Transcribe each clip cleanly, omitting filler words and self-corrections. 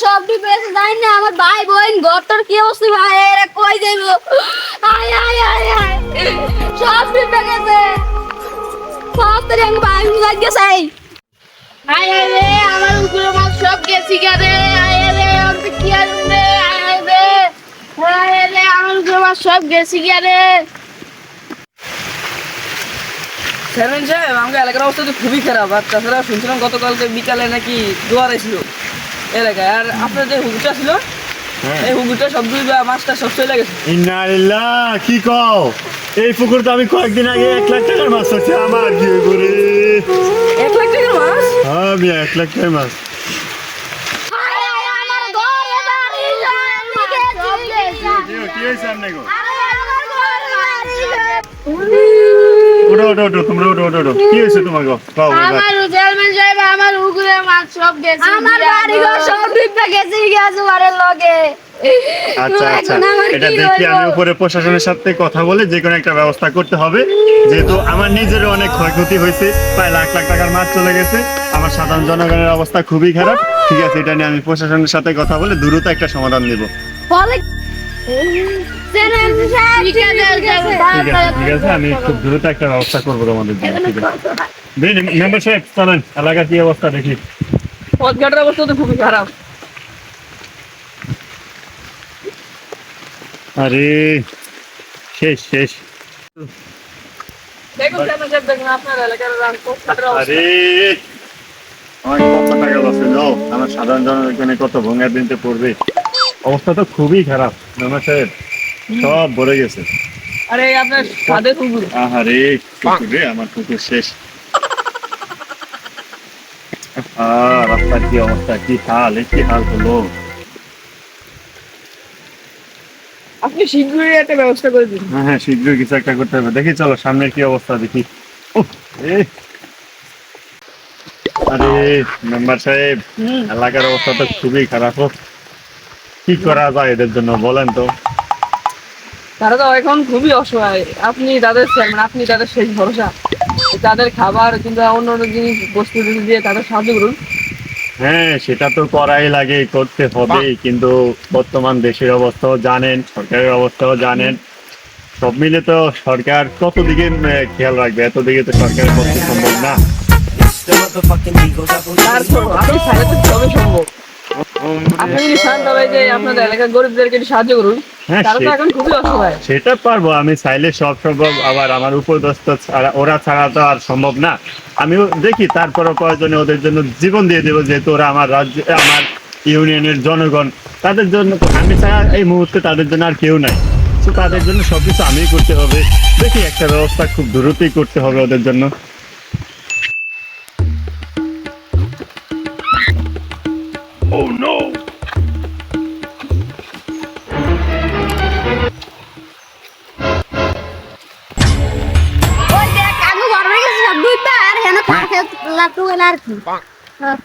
সব ডিপ্রেশন যাই না আমার ভাই বোন ঘরটার কি অবস্থা ভাই এরা কই যাইবো আয় আয় আয় আয় সব ডিপে গেছে সব তো রঙ ভাই বুঝাই গেছে আয় আয় রে আমার উপরে মাছ সব গেছি গেরে আয় রে আর কি আর রে আয় রে আমার উপরে মাছ সব গেছি গেরে চেয়ারম্যান সাহেব আমাকে এলাকার অবস্থা তো খুবই খারাপ আর তাছাড়া শুনছিলাম গতকালকে বিকালে নাকি জোয়ার এসেছিল এলাকায় আর আপনার যে হুগুটা ছিল এই হুগুটা সব দুই মাছটা সব চলে গেছে। ইন্নালিল্লাহ কি কও এই পুকুর তো আমি কয়েকদিন আগে 1 লাখ টাকার মাছ ধরছি আমার কি করে 1 লাখ টাকার মাছ? হ্যাঁ আমি 1 লাখ টাকার মাছ আয় আয় আমার ঘরে বাড়ি কি হয়েছে আপনার গো আমার ঘরে বাড়ি ওঠো ওঠো ওঠো তোমরা ওঠো ওঠো ওঠো কি হয়েছে তোমার গো কও আমার চেয়ারম্যান সাহেব আমার উগরে মাছ সব গেছে আমার বাড়ি ঘর সব ডিপে গেছে গেছে বাড়ির লগে আচ্ছা আচ্ছা এটা দেখি আমি উপরে প্রশাসনের সাথে কথা বলে যে কোনো একটা ব্যবস্থা করতে হবে যেহেতু আমার নিজেরও অনেক ক্ষয়ক্ষতি হয়েছে প্রায় লাখ লাখ টাকার মাছ চলে গেছে আমার সাধারণ জনগণের অবস্থা খুবই খারাপ ঠিক আছে এটা নিয়ে আমি প্রশাসনের সাথে কথা বলে দ্রুত একটা সমাধান দেব বলে চেয়ারম্যান সাহেব ঠিক আছে আমি খুব দ্রুত একটা ব্যবস্থা করবো তোমাদের জন্য ঠিক আছে মেম্বার সাহেব চলেন এলাকার কি অবস্থা দেখি পথঘাটের অবস্থা তো খুবই খারাপ। আরে শেষ শেষ দেখুন চেয়ারম্যান সাহেব দেখুন আপনার এলাকার পথঘাটের অবস্থা। আরে আমার কত টাকা লস হলো আমার সাধারণ জনগণের কত ভঙ্গা দিনতে পড়বে অবস্থা তো খুবই খারাপ মেম্বার সাহেব সব ভরে গেছে আরে আপনার সাদে কুকুর আহারে পুকুরে আমার পুকুর শেষ রাস্তার কি অবস্থা কি হাল হলো আপনি শীঘ্রই একটা ব্যবস্থা করে দিন। হ্যাঁ শীঘ্রই কিছু একটা করতে হবে দেখি চলো সামনের কি অবস্থা দেখি উফ, এ। আরে মেম্বার সাহেব এলাকার অবস্থা তো খুবই খারাপ কি করা যায় এদের জন্য বলেন তো তারা তো এখন খুবই অসহায় আপনি তাদের চেয়ারম্যান আপনি তাদের শেষ ভরসা তাদের খাবার কিংবা অন্য অন্য জিনিস বস্তু দিয়ে তাদের সাহায্য করুন। হ্যাঁ সেটা তো করাই লাগে করতে হবে কিন্তু বর্তমান দেশের অবস্থাও জানেন সরকারের অবস্থাও জানেন সব মিলে তো সরকার কত দিকে খেয়াল রাখবে এত দিকে তো সরকারের পক্ষে সম্ভব না তারপর আপনি চাইলে তো সবই সম্ভব আপনি যদি চান তবে যে আপনাদের এলাকার গরিবদেরকে একটু সাহায্য করুন হ্যাঁ তারা তো এখন খুবই অসহায়। সেটা পারবো আমি চাইলে সব সম্ভব আবার আমার উপদস্থ ছাড়া ওরা ছাড়া তো আর সম্ভব না আমিও দেখি তারপরে প্রয়োজনে ওদের জন্য জীবন দিয়ে দেবো যেহেতু ওরা আমার রাজ্য আমার ইউনিয়নের জনগণ তাদের জন্য আমি ছাড়া এই মুহূর্তে তাদের জন্য আর কেউ নাই তো তাদের জন্য সবকিছু আমিই করতে হবে দেখি একটা ব্যবস্থা খুব দ্রুতই করতে হবে ওদের জন্য Oh no! ওই দেখ কাকু ঘরে গেছে সব দুইটা আর হেন কাকে লাটু এলা আর কি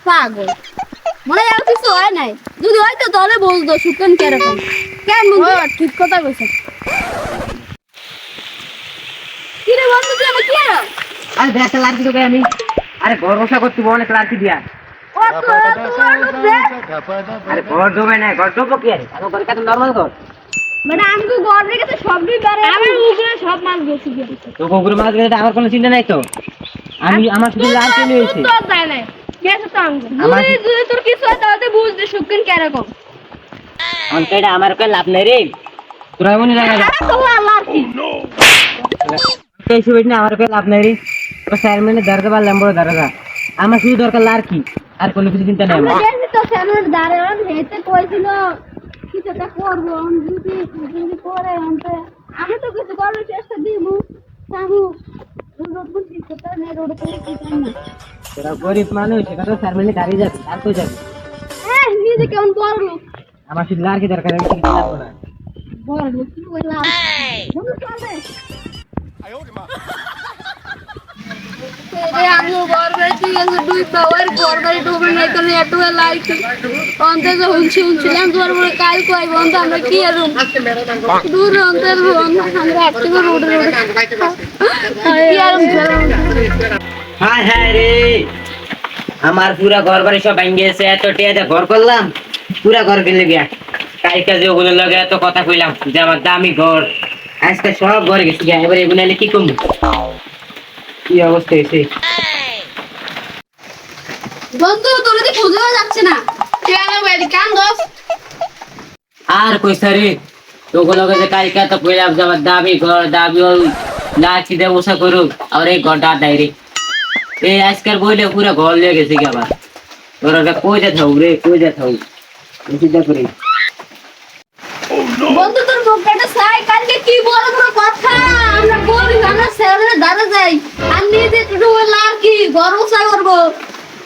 পাগল মনে আর কিছু হয় নাই যদি হয়তো তাহলে বলতো শুকেন কিরকম কেন বলতো ঠিক কথা কইছ কি রে বন্ধু তুই আমার কি আর আরে দেখতে লাড়কি তোকে আমি আরে ভরসা করতে অনেক লাড়কি দিয়া ও তো আরে ঘর ডুবে না ঘর ডুবো কি আরে আমার ঘর কত নরমাল ঘর মানে আমি তো ঘরে গেছে সব দুইটা আমার উপরে সব মাল গেছে তো কুকুর মাছ গেলে আমার কোনো চিন্তা নাই তো আমি আমার শুধু লাড়কি নিয়ে হইছে তো যায় না গেছে তো আমি আমার- যদি তোর কিছু হয় তাহলে বুঝতে শুকেন কিরকম আমার কেডা আমার কই লাভ নাই রে তোরা মনে লাগা আরে তো আল্লাহ কি এই সুবিধা না আমার কই লাভ নাই রে তো চেয়ারম্যানের দরজা বা ল্যাম্বো দরজা আমার শুধু দরকার লাড়কি আর কোনো কিছু চিন্তা নাই আমার আমি তো স্যারের দাঁড়ে হেতে কইছিল কিছুটা করবো যদি করে আনতে আমি তো কিছু করার চেষ্টা দিব সামু রোড বুঝি তো না রোড করে কি না তোরা গরিব মানুষ সেটা তো চেয়ারম্যানের গাড়ি যাবে আর কই যাবে হ্যাঁ নিজে কেমন বড় লোক আমার শুধু লাড়কি দরকার আমি কিছু লাগবে না বড় লোক কি কইলাম বন্ধু চলে আমি গর্বে ঠিক আছে দুই পাওয়ার গর্বে ডুবে নাই তো এত লাইট অন্তে যে শুনছিলাম তোর বলে কাল কই বন্ধ আমরা কি আর দূর অন্তে আমরা একটু রোড কি আর হায় হায় রে আমার পুরা ঘর বাড়ি সব ভেঙে গেছে এত টিয়া ঘর করলাম পুরা ঘর কিনলে গিয়া কালকে যে ওগুলো লগে এত কথা কইলাম যে আমার দামি ঘর, আজকে সব ঘরে গেছি গিয়া, এবার এগুলো কি কমবো? কি অবস্থা হয়েছে? বন্ধু তোর তো খুঁজেও যাচ্ছে না, তুই আমার বাড়ি কান দোস। আর কইছা রে, তোকে লগে যে কালকে তো কইলাম যে আমার দামি ঘর, দামি ওই লাচি দিয়ে বসা করুক, আর এই ঘরটা দেয় রে। এই আজকাল বইলে পুরা ঘর লিয়ে গেছে কি আবার, তোর ওটা কই যা থাক রে, কই যা থাক চিন্তা করি। বন্ধু তোর মুখটা সাই, কালকে কি বড় বড় কথা আমরা বলি, আমরা স্যারের দাঁড়া যাই আর নিজে একটু লার কি গর্বসা করবো,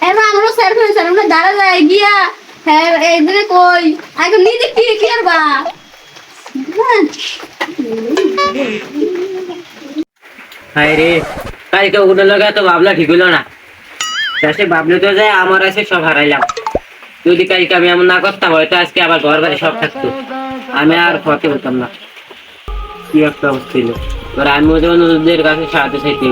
এবার আমরা স্যার আমরা দাঁড়া যাই গিয়া, হ্যাঁ এই দিনে কই আগে নিজে কি কি করবা। হায় রে, কালকে ওগুলো লগে তো ভাবলা ঠিক হইলো না, সে ভাবলে তো যায় আমার আছে সব হারাইলাম। যদি কালকে আমি এমন না করতাম হয়তো আজকে আবার ঘর বাড়ি সব থাকতো, আমি আর ফতে হতাম না। কি একটা অবস্থা ছিল, আমি ওদের কাছে সাহায্য চাইতে